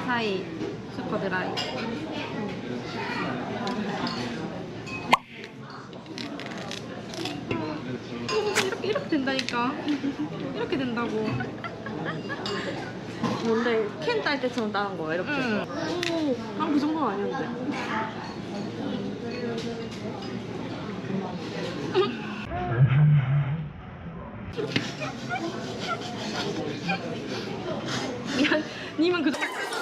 아사히 슈퍼드라이. 이렇게 된다니까. 이렇게 된다고. 뭔데 캔 딸 때처럼 따는 거야 이렇게. 응. 오, 난 그 정도는 아니었는데. 미안. 님은 그 정도.